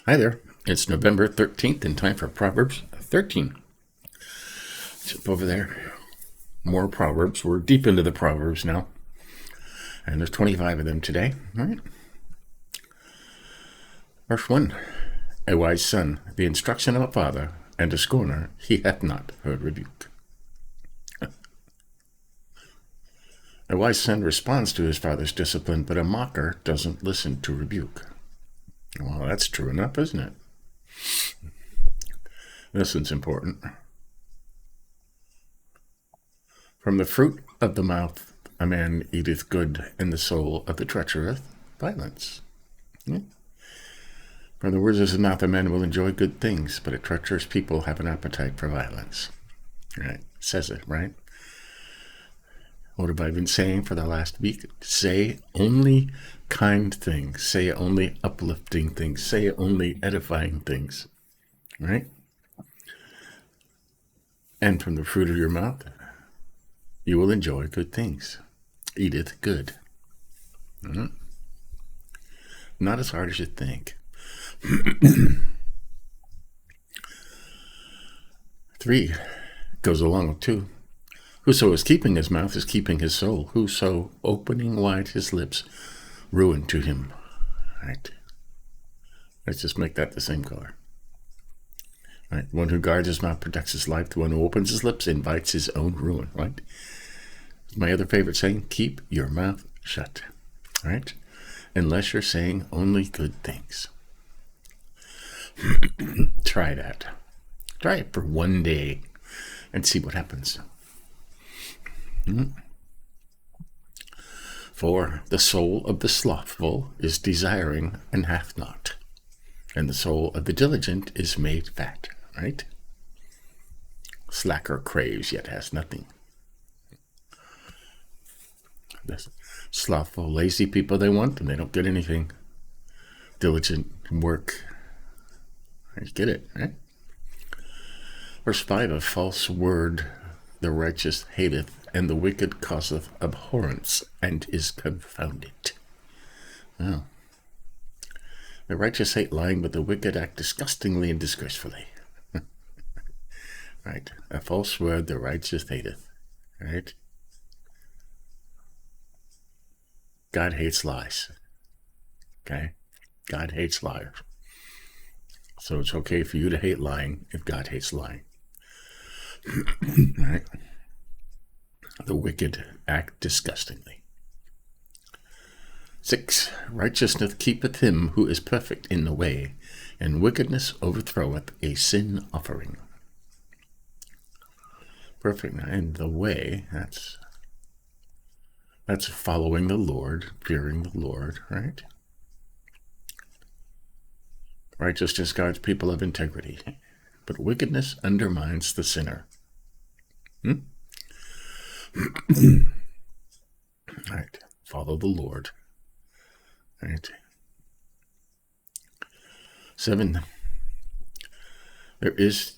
Hi there. It's November 13th and time for Proverbs 13. Jump over there. More Proverbs. We're deep into the Proverbs now. And there's 25 of them today. All right. Verse 1. A wise son, the instruction of a father, and a scorner he hath not heard rebuke. A wise son responds to his father's discipline, but a mocker doesn't listen to rebuke. Well, that's true enough, isn't it? This one's important. From the fruit of the mouth a man eateth good, and the soul of the treacherous violence. Yeah. From the words of his mouth a man will enjoy good things, but a treacherous people have an appetite for violence. Right? Says it, right? What have I been saying for the last week? Say only kind things. Say only uplifting things. Say only edifying things. Right? And from the fruit of your mouth, you will enjoy good things. Eateth good. Mm-hmm. Not as hard as you think. 3 goes along with 2. Whoso is keeping his mouth is keeping his soul. Whoso opening wide his lips, ruin to him. Right. Let's just make that the same color. Right. One who guards his mouth protects his life. The one who opens his lips invites his own ruin. Right. My other favorite saying, keep your mouth shut. Right. Unless you're saying only good things. Try that. Try it for one day and see what happens. 4, the soul of the slothful is desiring and hath not, and the soul of the diligent is made fat. Right? Slacker craves yet has nothing. The slothful, lazy people, they want and they don't get anything. Diligent work. You get it, right? Verse 5, a false word the righteous hateth, and the wicked causeth abhorrence, and is confounded. Well, the righteous hate lying, but the wicked act disgustingly and disgracefully. Right? A false word the righteous hateth. Right? God hates lies. Okay? God hates liars. So it's okay for you to hate lying if God hates lying. Right? The wicked act disgustingly. 6, righteousness keepeth him who is perfect in the way, and wickedness overthroweth a sin offering. Perfect in the way, that's following the Lord, fearing the Lord, right? Righteousness guards people of integrity, but wickedness undermines the sinner. Right. Follow the Lord. Right. 7. There is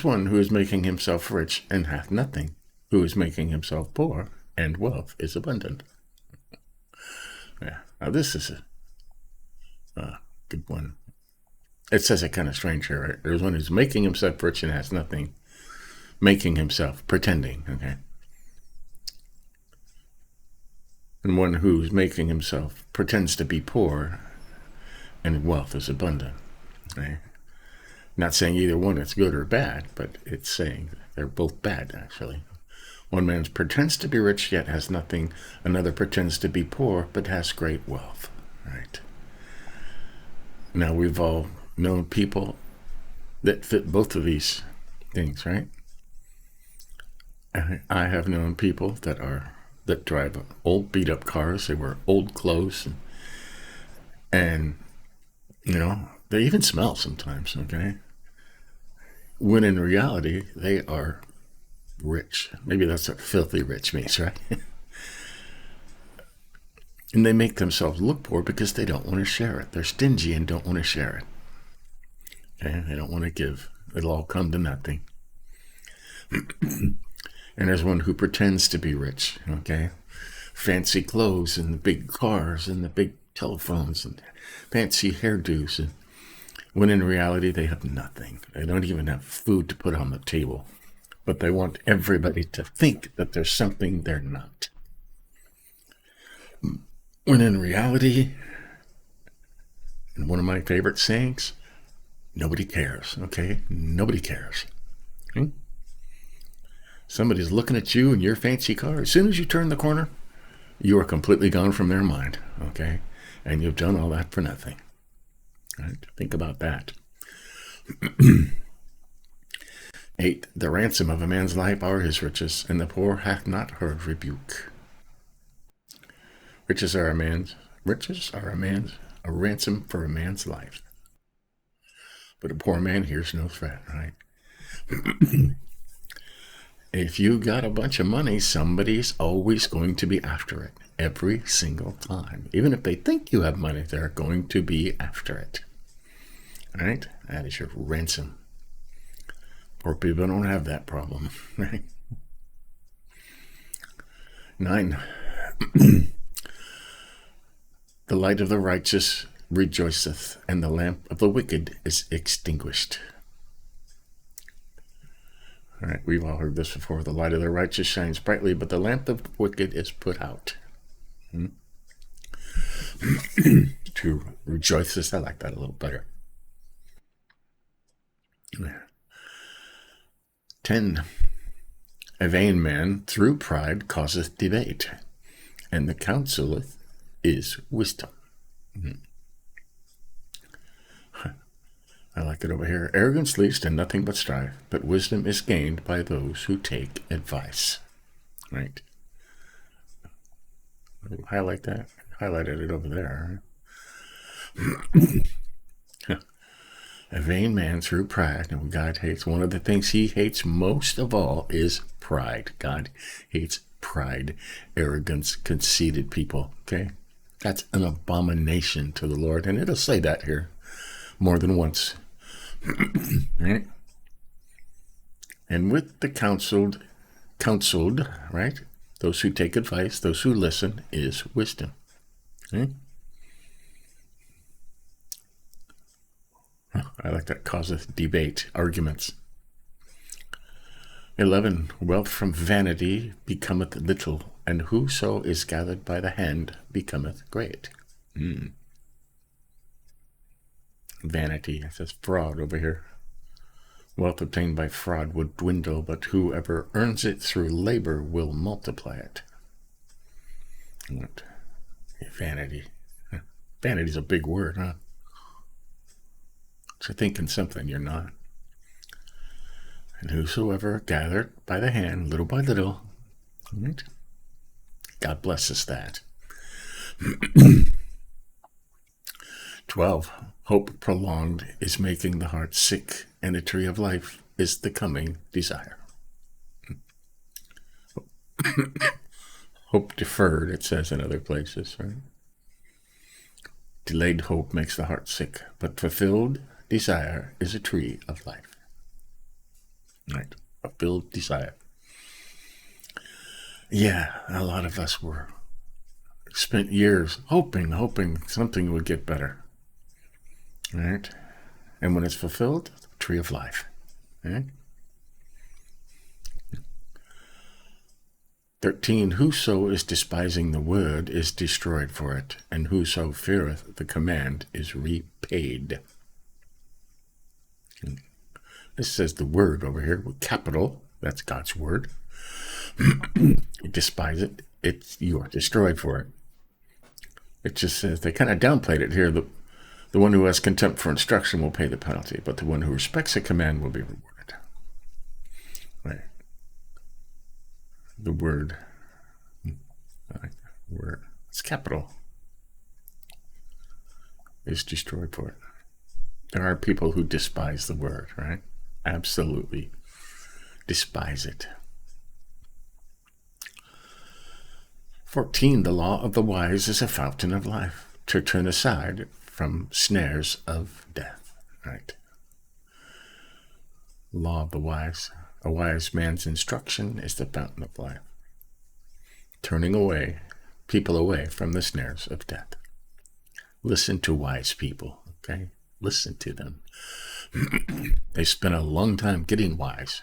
one who is making himself rich and hath nothing, who is making himself poor, and wealth is abundant. Yeah. Now this is a good one. It says it kind of strange here, right? There's one who's making himself rich and has nothing. Making himself, pretending, okay? And one who's making himself pretends to be poor and wealth is abundant. Okay? Not saying either one is good or bad, but it's saying they're both bad, actually. One man pretends to be rich yet has nothing. Another pretends to be poor but has great wealth. Right? Now we've all known people that fit both of these things, right? I have known people that drive old beat up cars. They wear old clothes and you know, they even smell sometimes, okay? When in reality, they are rich. Maybe that's what filthy rich means, right? And they make themselves look poor because they don't want to share it. They're stingy and don't want to share it. Okay? They don't want to give. It'll all come to nothing. And there's one who pretends to be rich, okay? Fancy clothes and the big cars and the big telephones and fancy hairdos. when in reality they have nothing. They don't even have food to put on the table, but they want everybody to think that there's something they're not. When in reality, and one of my favorite sayings, nobody cares, okay? Nobody cares. Okay? Somebody's looking at you in your fancy car. As soon as you turn the corner, you are completely gone from their mind, okay? And you've done all that for nothing. Right? Think about that. 8, the ransom of a man's life are his riches, and the poor hath not heard rebuke. Riches are a ransom for a man's life. But a poor man hears no threat, right? If you got a bunch of money, somebody's always going to be after it every single time. Even if they think you have money, they're going to be after it. All right? That is your ransom. Poor people don't have that problem, right? 9. The light of the righteous rejoiceth, and the lamp of the wicked is extinguished. All right, we've all heard this before. The light of the righteous shines brightly, but the lamp of the wicked is put out. To rejoiceth, I like that a little better. 10. A vain man through pride causeth debate, and the counsel is wisdom. I like it over here. Arrogance leads to nothing but strife, but wisdom is gained by those who take advice. Right? Highlight that. Highlighted it over there. A vain man through pride, and God hates. One of the things he hates most of all is pride. God hates pride, arrogance, conceited people. Okay? That's an abomination to the Lord, and it'll say that here more than once. Right? And with the counseled, right? Those who take advice, those who listen, is wisdom. Okay? I like that. Causeth debate, arguments. 11. Wealth from vanity becometh little, and whoso is gathered by the hand becometh great. Vanity. It says fraud over here. Wealth obtained by fraud would dwindle, but whoever earns it through labor will multiply it. What? Vanity. Vanity's a big word, huh? So thinking something you're not. And whosoever gathered by the hand, little by little, right? God blesses that. 12. Hope prolonged is making the heart sick, and a tree of life is the coming desire. Hope deferred, it says in other places, right? Delayed hope makes the heart sick, but fulfilled desire is a tree of life. Right? Fulfilled desire. Yeah, a lot of us spent years hoping something would get better. Right? And when it's fulfilled, tree of life. Right? 13. Whoso is despising the word is destroyed for it, and whoso feareth the command is repaid. This says the word over here with capital. That's God's word. You despise it, you are destroyed for it. It just says, they kind of downplayed it here. The one who has contempt for instruction will pay the penalty, but the one who respects a command will be rewarded. Right. The word. Word. It's capital. Is destroyed for it. There are people who despise the word, right? Absolutely despise it. 14. The law of the wise is a fountain of life, to turn aside from snares of death. Right? Law of the wise. A wise man's instruction is the fountain of life, turning people away from the snares of death. Listen to wise people, okay? listen to them. They spend a long time getting wise.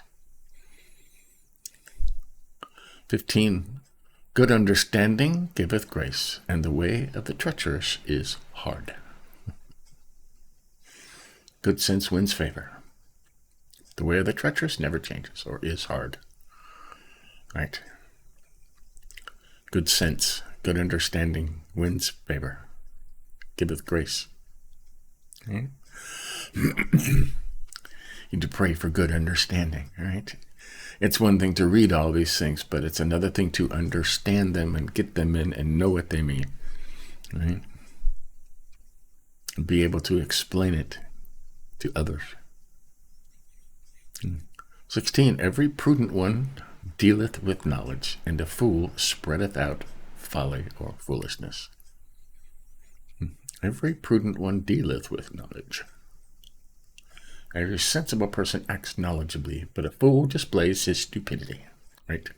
15, good understanding giveth grace, and the way of the treacherous is hard. Good sense wins favor. The way of the treacherous never changes or is hard. Right? Good sense, good understanding wins favor, giveth grace. Okay? You need to pray for good understanding, right? It's one thing to read all these things, but it's another thing to understand them and get them in and know what they mean, right? And be able to explain it to others. 16, every prudent one dealeth with knowledge, and a fool spreadeth out folly or foolishness. Every prudent one dealeth with knowledge. Every sensible person acts knowledgeably, but a fool displays his stupidity. Right?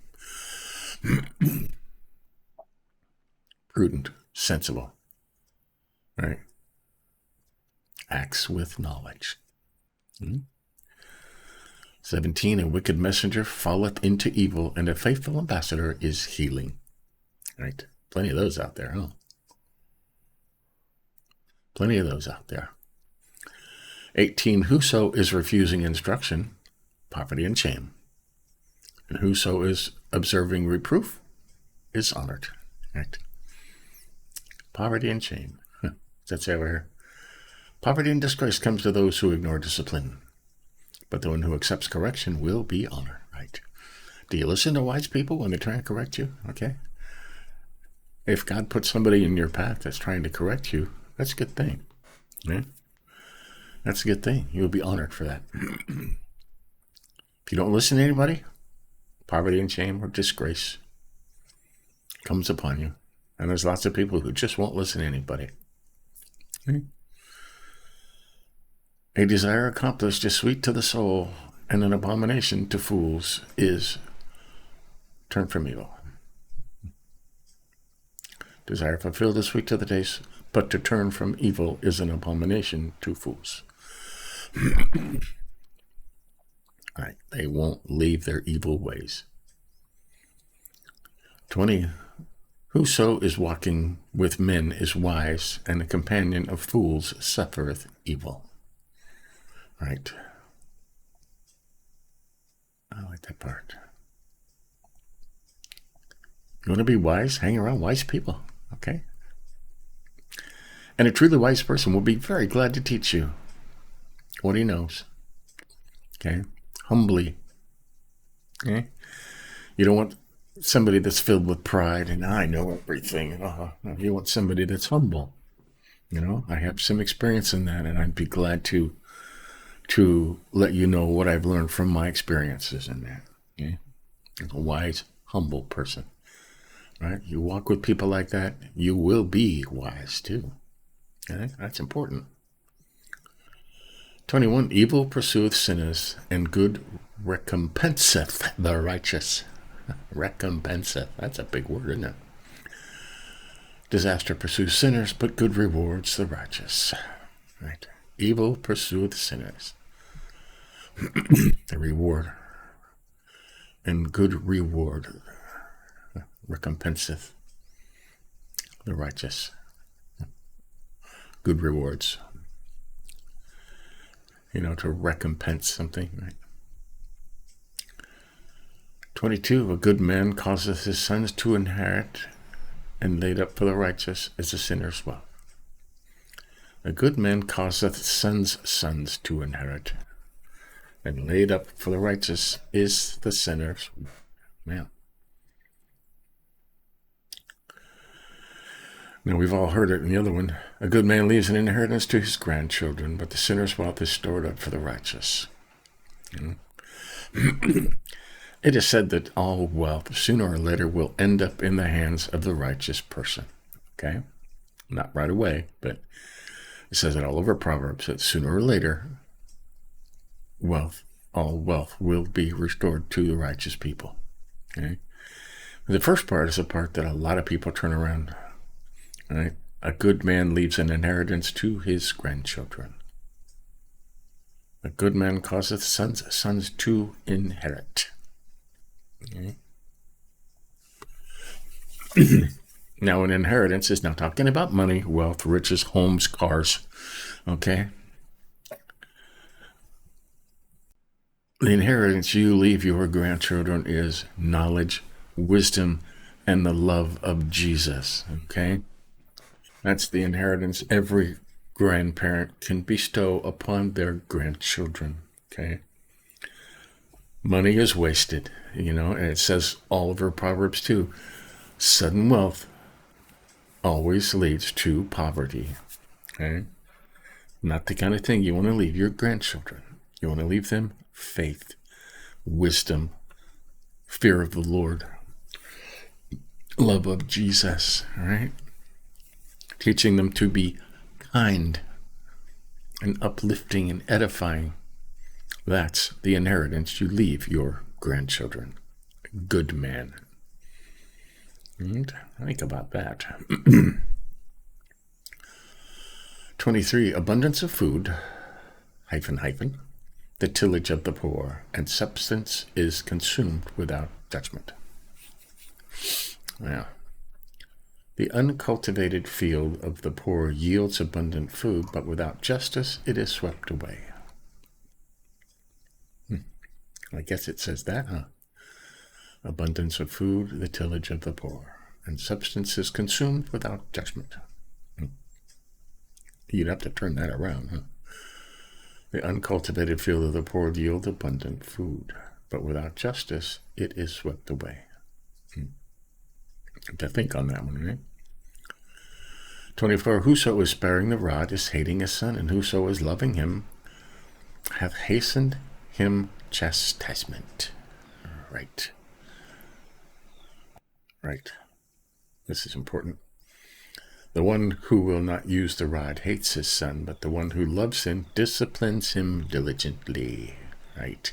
Prudent, sensible. Right? Acts with knowledge. 17, a wicked messenger falleth into evil, and a faithful ambassador is healing. Right? Plenty of those out there, huh? Plenty of those out there. 18, whoso is refusing instruction, poverty and shame. And whoso is observing reproof is honored. Right? Poverty and shame. That's over here. Poverty and disgrace comes to those who ignore discipline, but the one who accepts correction will be honored. Right? Do you listen to wise people when they try to correct you? Okay. If God puts somebody in your path that's trying to correct you, that's a good thing. Right? That's a good thing. You'll be honored for that. If you don't listen to anybody, poverty and shame or disgrace comes upon you. And there's lots of people who just won't listen to anybody. A desire accomplished is sweet to the soul, and an abomination to fools is turn from evil. Desire fulfilled is sweet to the taste, but to turn from evil is an abomination to fools. Right, they won't leave their evil ways. 20, whoso is walking with men is wise, and a companion of fools suffereth evil. Right. I like that part. You want to be wise? Hang around wise people, okay? And a truly wise person will be very glad to teach you what he knows. Okay? Humbly. Okay? You don't want somebody that's filled with pride and I know everything. No, you want somebody that's humble. You know, I have some experience in that, and I'd be glad to let you know what I've learned from my experiences in that. Okay? A wise, humble person. Right? You walk with people like that, you will be wise too. Okay? That's important. 21, evil pursueth sinners, and good recompenseth the righteous. Recompenseth. That's a big word, isn't it? Disaster pursues sinners, but good rewards the righteous. Right? Evil pursueth sinners. The reward. And good reward recompenseth the righteous. Good rewards. You know, to recompense something, right? 22, a good man causeth his sons to inherit, and laid up for the righteous is a sinner's wealth. A good man causeth sons' sons to inherit, and laid up for the righteous is the sinner's man. Now, we've all heard it in the other one. A good man leaves an inheritance to his grandchildren, but the sinner's wealth is stored up for the righteous. It is said that all wealth, sooner or later, will end up in the hands of the righteous person. Okay? Not right away, but it says it all over Proverbs that sooner or later, all wealth will be restored to the righteous people. Okay? The first part is the part that a lot of people turn around. Right? A good man leaves an inheritance to his grandchildren. A good man causeth sons to inherit. Okay. Now, an inheritance is not talking about money, wealth, riches, homes, cars. Okay? The inheritance you leave your grandchildren is knowledge, wisdom, and the love of Jesus. Okay? That's the inheritance every grandparent can bestow upon their grandchildren. Okay? Money is wasted, and it says all over Proverbs too. Sudden wealth always leads to poverty. Okay? Not the kind of thing you want to leave your grandchildren. You want to leave them faith, wisdom, fear of the Lord, love of Jesus, all right? Teaching them to be kind and uplifting and edifying. That's the inheritance you leave your grandchildren. Good man. And think about that. 23, abundance of food, the tillage of the poor, and substance is consumed without judgment. Now, the uncultivated field of the poor yields abundant food, but without justice it is swept away. I guess it says that, huh? Abundance of food, the tillage of the poor, and substance is consumed without judgment. You'd have to turn that around, huh? The uncultivated field of the poor yield abundant food, but without justice it is swept away. To think on that one, right? 24, whoso is sparing the rod is hating his son, and whoso is loving him hath hastened him chastisement. Right. This is important. The one who will not use the rod hates his son, but the one who loves him disciplines him diligently. Right.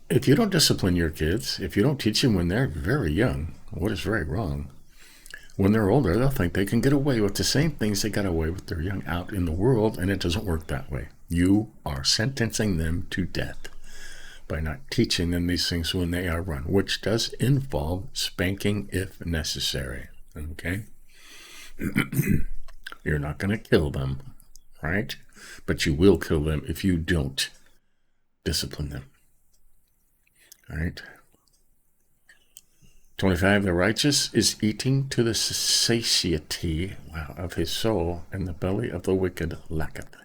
If you don't discipline your kids, if you don't teach them when they're very young, what is very wrong, when they're older, they'll think they can get away with the same things they got away with their young out in the world, and it doesn't work that way. You are sentencing them to death by not teaching them these things when they are young, which does involve spanking if necessary. Okay? You're not going to kill them, right? But you will kill them if you don't discipline them. All right. 25, the righteous is eating to the satiety of his soul, and the belly of the wicked lacketh.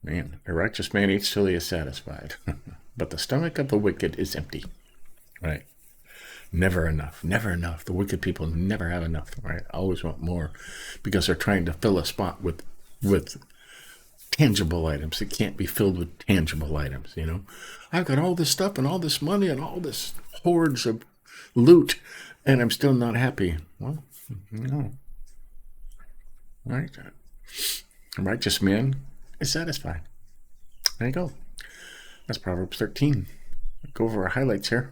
Man, a righteous man eats till he is satisfied, but the stomach of the wicked is empty. Right. Never enough. The wicked people never have enough, right? Always want more because they're trying to fill a spot with tangible items. It can't be filled with tangible items, I've got all this stuff and all this money and all this hordes of loot, and I'm still not happy. Well, no. Right? A righteous man is satisfied. There you go. That's Proverbs 13. Go over our highlights here.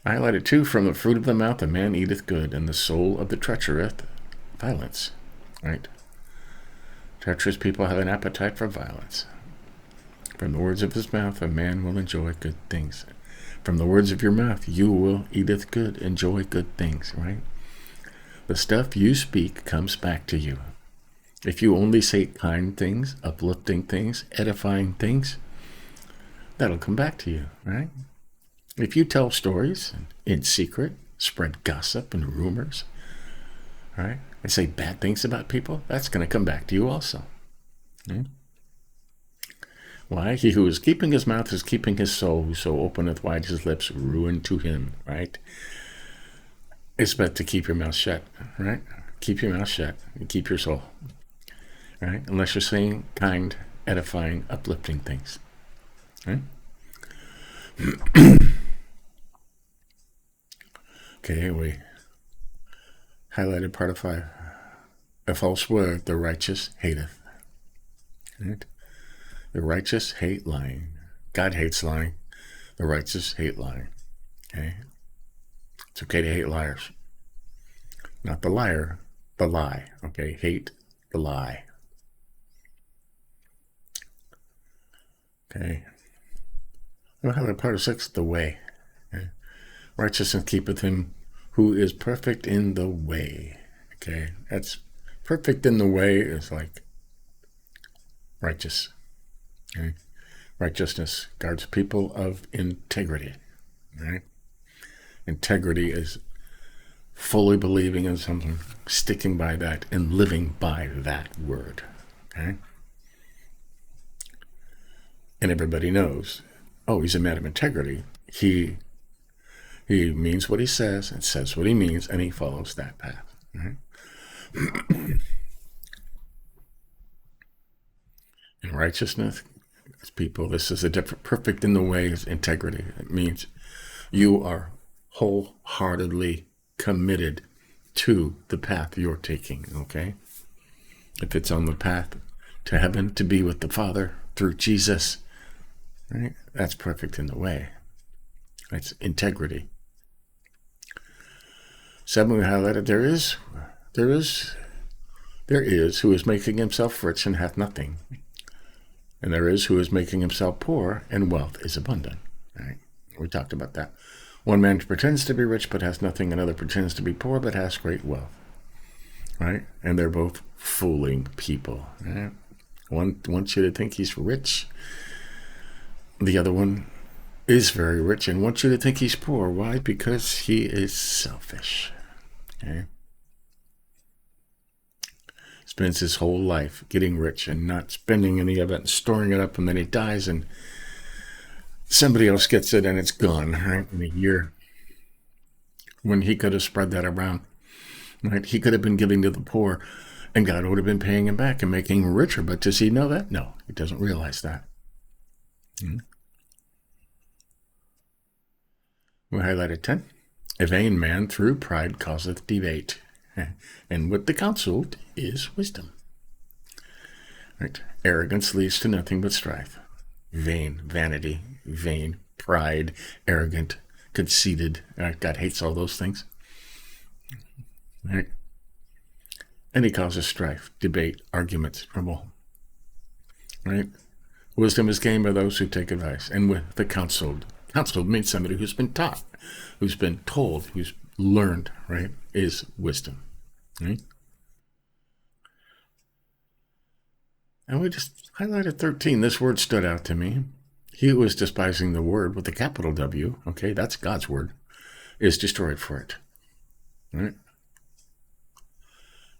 I highlighted 2, from the fruit of the mouth a man eateth good, and the soul of the treacherous violence. Right? Treacherous people have an appetite for violence. From the words of his mouth a man will enjoy good things. From the words of your mouth you will eateth good, enjoy good things, right? The stuff you speak comes back to you. If you only say kind things, uplifting things, edifying things, that'll come back to you, right? If you tell stories in secret, spread gossip and rumors, right, and say bad things about people, that's going to come back to you also. Right? Why? He who is keeping his mouth is keeping his soul. Whoso openeth wide his lips, ruin to him, right? It's better to keep your mouth shut, right? Keep your mouth shut and keep your soul, right? Unless you're saying kind, edifying, uplifting things, right? Okay, we highlighted part of 5. A false word the righteous hateth. Right? The righteous hate lying. God hates lying. The righteous hate lying. Okay? It's okay to hate liars. Not the liar, the lie. Okay? Hate the lie. Okay. We'll have a part of 6, the way. Okay. Righteousness keepeth him who is perfect in the way. Okay. That's perfect in the way is like righteous. Okay. Righteousness guards people of integrity. Right? Integrity is fully believing in something, sticking by that, and living by that word. Okay? And everybody knows, oh, he's a man of integrity. He means what he says and says what he means, and he follows that path. Right? In righteousness, people, this is a different, perfect in the way is integrity. It means you are wholeheartedly committed to the path you're taking, okay? If it's on the path to heaven, to be with the Father through Jesus, right? That's perfect in the way. That's integrity. 7, we highlighted, there is who is making himself rich and hath nothing. And there is who is making himself poor, and wealth is abundant. Right? We talked about that. One man pretends to be rich but has nothing, another pretends to be poor but has great wealth. Right? And they're both fooling people. Right? One wants you to think he's rich. The other one is very rich and wants you to think he's poor. Why? Because he is selfish. Okay? Spends his whole life getting rich and not spending any of it and storing it up, and then he dies and somebody else gets it and it's gone, right? In a year. When he could have spread that around, right? He could have been giving to the poor and God would have been paying him back and making him richer. But does he know that? No, he doesn't realize that. We highlighted 10. A vain man through pride causeth debate, and with the counsel is wisdom. Right? Arrogance leads to nothing but strife. Vain, vanity, vain, pride, arrogant, conceited. Right? God hates all those things. Right? And he causes strife, debate, arguments, trouble. Right? Wisdom is gained by those who take advice, and with the counseled. Counseled means somebody who's been taught, who's been told, who's learned, right, is wisdom. Right? And we just highlighted 13. This word stood out to me. He who is despising the word with a capital W, okay, that's God's word, is destroyed for it. Right?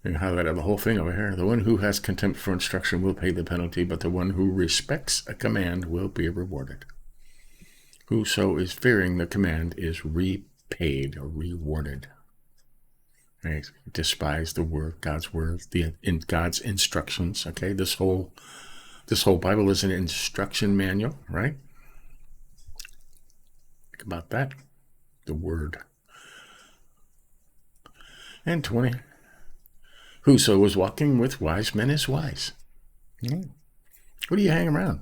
You highlighted the whole thing over here. The one who has contempt for instruction will pay the penalty, but the one who respects a command will be rewarded. Whoso is fearing the command is repaid or rewarded. Right? Despise the word, God's word, in God's instructions. Okay, this whole Bible is an instruction manual, right? Think about that. The word. And 20. Whoso is walking with wise men is wise. What do you hang around?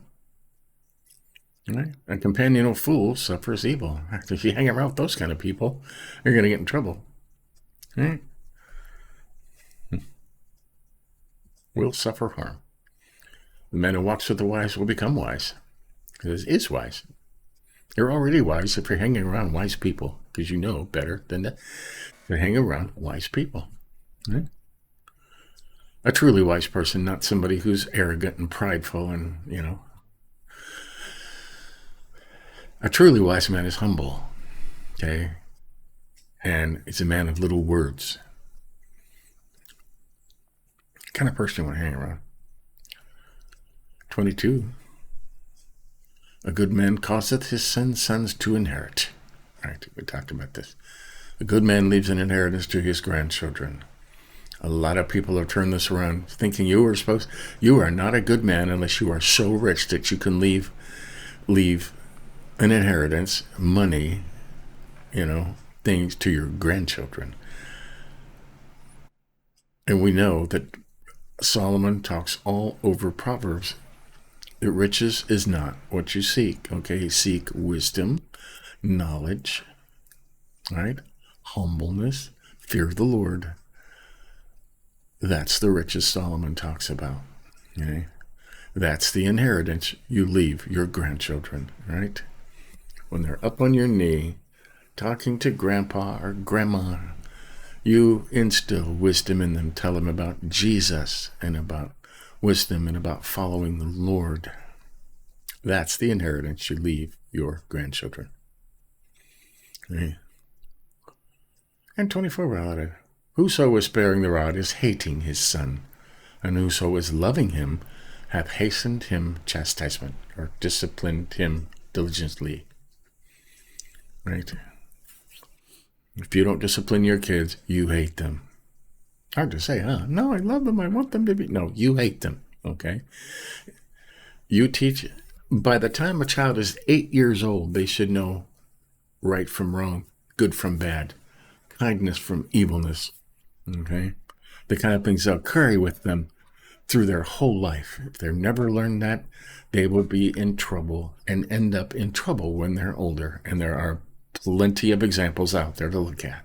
Right? A companion of fools suffers evil. If you hang around with those kind of people, you're going to get in trouble. Right? Will suffer harm. The man who walks with the wise will become wise. Because is wise. You're already wise if you're hanging around wise people, because you know better than that. You're hanging around wise people. Right? A truly wise person, not somebody who's arrogant and prideful and, A truly wise man is humble, okay? And it's a man of little words. Kind of person you want to hang around. 22. A good man causeth his sons to inherit. All right, we talked about this. A good man leaves an inheritance to his grandchildren. A lot of people have turned this around, thinking you are not a good man unless you are so rich that you can leave an inheritance, money, things to your grandchildren. And we know that Solomon talks all over Proverbs. The riches is not what you seek. Okay, seek wisdom, knowledge, right? Humbleness, fear of the Lord. That's the riches Solomon talks about. Okay? That's the inheritance you leave your grandchildren, right? When they're up on your knee, talking to grandpa or grandma, you instill wisdom in them. Tell them about Jesus and about wisdom and about following the Lord. That's the inheritance you leave your grandchildren. Okay? And 24 reality. Whoso is sparing the rod is hating his son, and whoso is loving him hath hastened him chastisement, or disciplined him diligently. Right? If you don't discipline your kids, you hate them. Hard to say, huh? No, I love them. I want them to be. No, you hate them. Okay? You teach. By the time a child is 8 years old, they should know right from wrong, good from bad, kindness from evilness. Okay? The kind of things they'll carry with them through their whole life. If they've never learned that, they will be in trouble and end up in trouble when they're older. And there are plenty of examples out there to look at.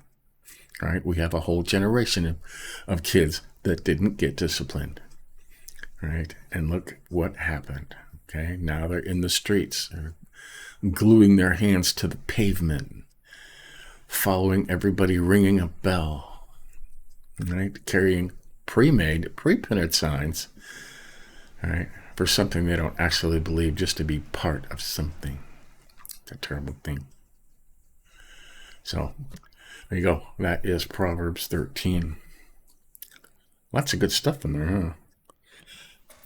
All right, we have a whole generation of kids that didn't get disciplined. Right, and look what happened. Okay, now they're in the streets, they're gluing their hands to the pavement, following everybody, ringing a bell. Right, carrying pre-printed signs. All right, for something they don't actually believe, just to be part of something. It's a terrible thing. So, there you go. That is Proverbs 13. Lots of good stuff in there, huh?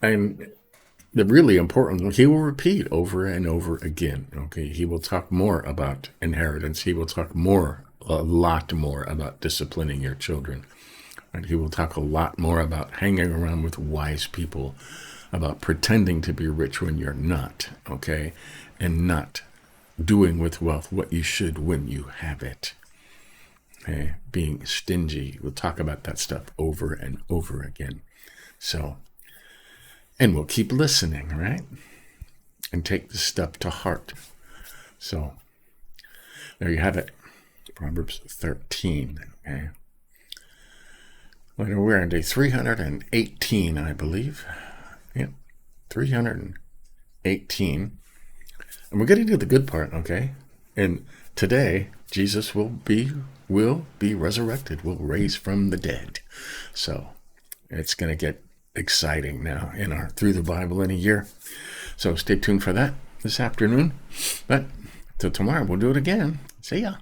And the really important one, he will repeat over and over again. Okay, he will talk more about inheritance. He will talk a lot more about disciplining your children. And he will talk a lot more about hanging around with wise people, about pretending to be rich when you're not, okay, and not doing with wealth what you should when you have it. Okay, being stingy. We'll talk about that stuff over and over again. So, and we'll keep listening, right? And take this stuff to heart. So, there you have it. Proverbs 13. Okay. We're on day 318, I believe. Yep, 318. And we're getting to the good part, okay? And today, Jesus will be resurrected, will raise from the dead. So it's going to get exciting now in our Through the Bible in a Year. So stay tuned for that this afternoon. But till tomorrow, we'll do it again. See ya.